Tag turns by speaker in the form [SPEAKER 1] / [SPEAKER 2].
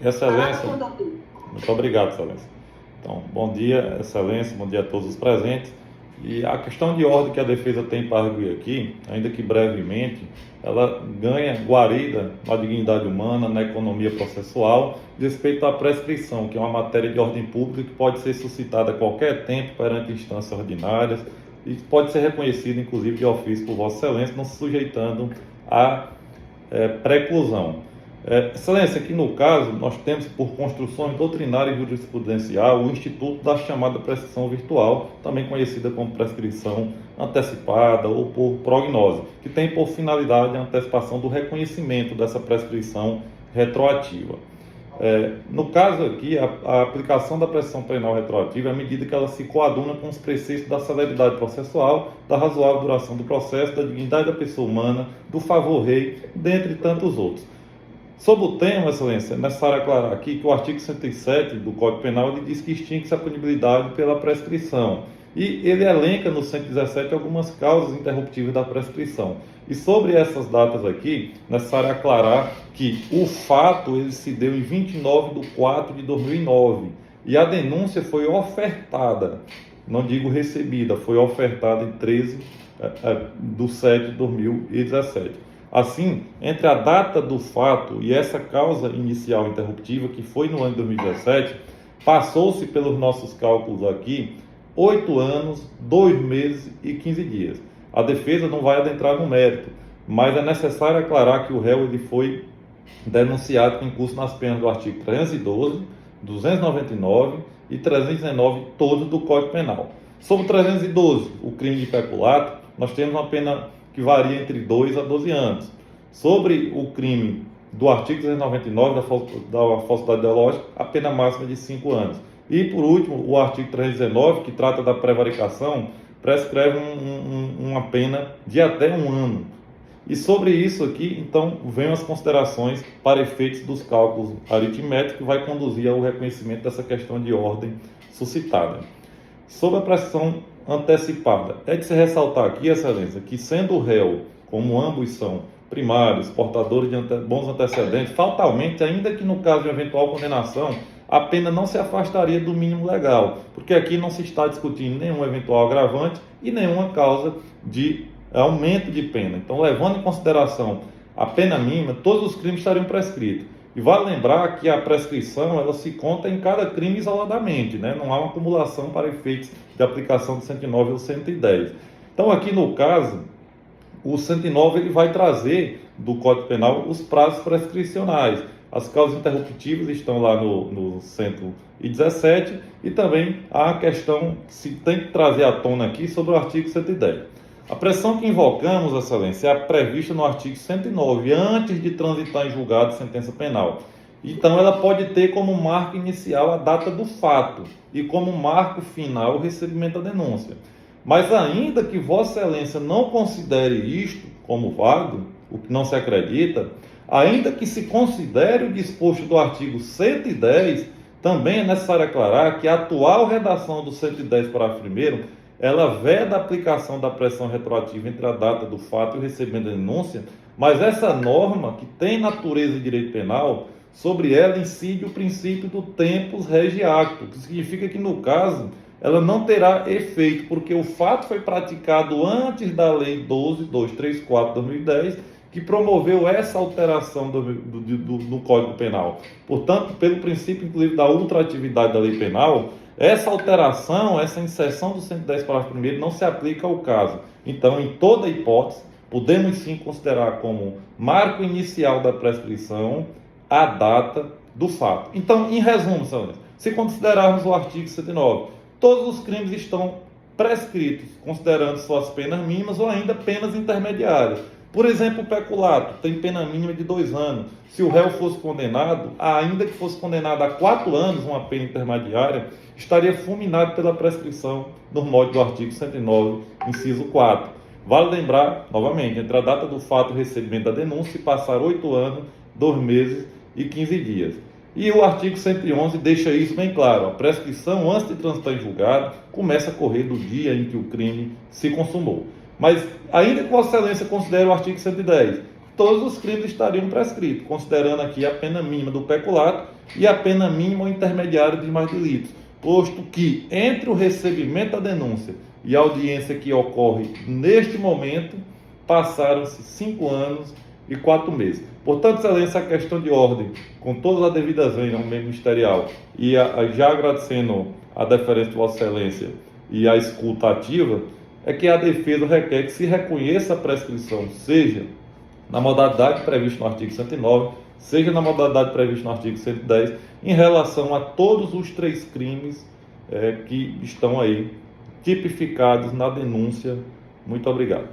[SPEAKER 1] Excelência, muito obrigado, Excelência. Então, bom dia, Excelência, bom dia a todos os presentes. E a questão de ordem que a defesa tem para arguir aqui, ainda que brevemente, ela ganha guarida na dignidade humana, na economia processual, respeito à prescrição, que é uma matéria de ordem pública que pode ser suscitada a qualquer tempo perante instâncias ordinárias e pode ser reconhecida, inclusive, de ofício por Vossa Excelência, não se sujeitando à preclusão. Excelência, aqui no caso, nós temos por construções doutrinária e jurisprudencial o Instituto da chamada prescrição virtual, também conhecida como prescrição antecipada ou por prognose, que tem por finalidade a antecipação do reconhecimento dessa prescrição retroativa. No caso aqui, a aplicação da prescrição penal retroativa é à medida que ela se coaduna com os preceitos da celeridade processual, da razoável duração do processo, da dignidade da pessoa humana, do favor rei, dentre tantos outros. Sobre o tema, Excelência, é necessário aclarar aqui que o artigo 107 do Código Penal ele diz que extingue-se a punibilidade pela prescrição. E ele elenca no 117 algumas causas interruptivas da prescrição. E sobre essas datas aqui, é necessário aclarar que o fato ele se deu em 29 de 4 de 2009 e a denúncia foi ofertada, não digo recebida, foi ofertada em 13 de 7 de 2017. Assim, entre a data do fato e essa causa inicial interruptiva, que foi no ano de 2017, passou-se pelos nossos cálculos aqui 8 anos, 2 meses e 15 dias. A defesa não vai adentrar no mérito, mas é necessário aclarar que o réu ele foi denunciado com incurso nas penas do artigo 312, 299 e 319, todos do Código Penal. Sobre o 312, o crime de peculato, nós temos uma pena que varia entre 2 a 12 anos. Sobre o crime do artigo 399, da falsidade ideológica, a pena máxima de 5 anos. E, por último, o artigo 319, que trata da prevaricação, prescreve uma pena de até 1 ano. E sobre isso aqui, então, vêm as considerações para efeitos dos cálculos aritméticos, que vai conduzir ao reconhecimento dessa questão de ordem suscitada. Sobre a prescrição antecipada, é de se ressaltar aqui, Excelência, que sendo o réu, como ambos são primários, portadores de bons antecedentes, fatalmente, ainda que no caso de eventual condenação, a pena não se afastaria do mínimo legal, porque aqui não se está discutindo nenhum eventual agravante e nenhuma causa de aumento de pena. Então, levando em consideração a pena mínima, todos os crimes estariam prescritos. E vale lembrar que a prescrição ela se conta em cada crime isoladamente, né? Não há uma acumulação para efeitos de aplicação do 109 ou 110. Então, aqui no caso, o 109 ele vai trazer do Código Penal os prazos prescricionais. As causas interruptivas estão lá no 117 e também há a questão que se tem que trazer à tona aqui sobre o artigo 110. A pressão que invocamos, Excelência, é a prevista no artigo 109, antes de transitar em julgado sentença penal. Então, ela pode ter como marco inicial a data do fato e como marco final o recebimento da denúncia. Mas ainda que Vossa Excelência não considere isto como válido, o que não se acredita, ainda que se considere o disposto do artigo 110, também é necessário aclarar que a atual redação do 110, parágrafo 1º, ela veda a aplicação da pressão retroativa entre a data do fato e o recebimento da denúncia, mas essa norma, que tem natureza de direito penal, sobre ela incide o princípio do tempus regi acto, que significa que, no caso, ela não terá efeito, porque o fato foi praticado antes da Lei 12.234 de 2010, que promoveu essa alteração do Código Penal. Portanto, pelo princípio, inclusive, da ultratividade da lei penal, essa alteração, essa inserção do 110 parágrafo 1º não se aplica ao caso. Então, em toda hipótese, podemos sim considerar como marco inicial da prescrição a data do fato. Então, em resumo, se considerarmos o artigo 109, todos os crimes estão prescritos, considerando suas penas mínimas ou ainda penas intermediárias. Por exemplo, o peculato tem pena mínima de 2 anos. Se o réu fosse condenado, ainda que fosse condenado a 4 anos, uma pena intermediária, estaria fulminado pela prescrição no modo do artigo 109, inciso 4. Vale lembrar, novamente, entre a data do fato e o recebimento da denúncia, passar 8 anos, 2 meses e 15 dias. E o artigo 111 deixa isso bem claro. A prescrição, antes de transitar em julgado, começa a correr do dia em que o crime se consumou. Mas, ainda que Vossa Excelência considere o artigo 110 todos os crimes estariam prescritos, considerando aqui a pena mínima do peculato e a pena mínima ou intermediária de mais delitos, posto que entre o recebimento da denúncia e a audiência que ocorre neste momento, passaram-se 5 anos e 4 meses. Portanto, excelência, a questão de ordem, com todas as devidas vênias ao meio ministerial, e já agradecendo a deferência de Vossa Excelência e a escuta ativa, é que a defesa requer que se reconheça a prescrição, seja na modalidade prevista no artigo 109, seja na modalidade prevista no artigo 110, em relação a todos os 3 crimes que estão aí tipificados na denúncia. Muito obrigado.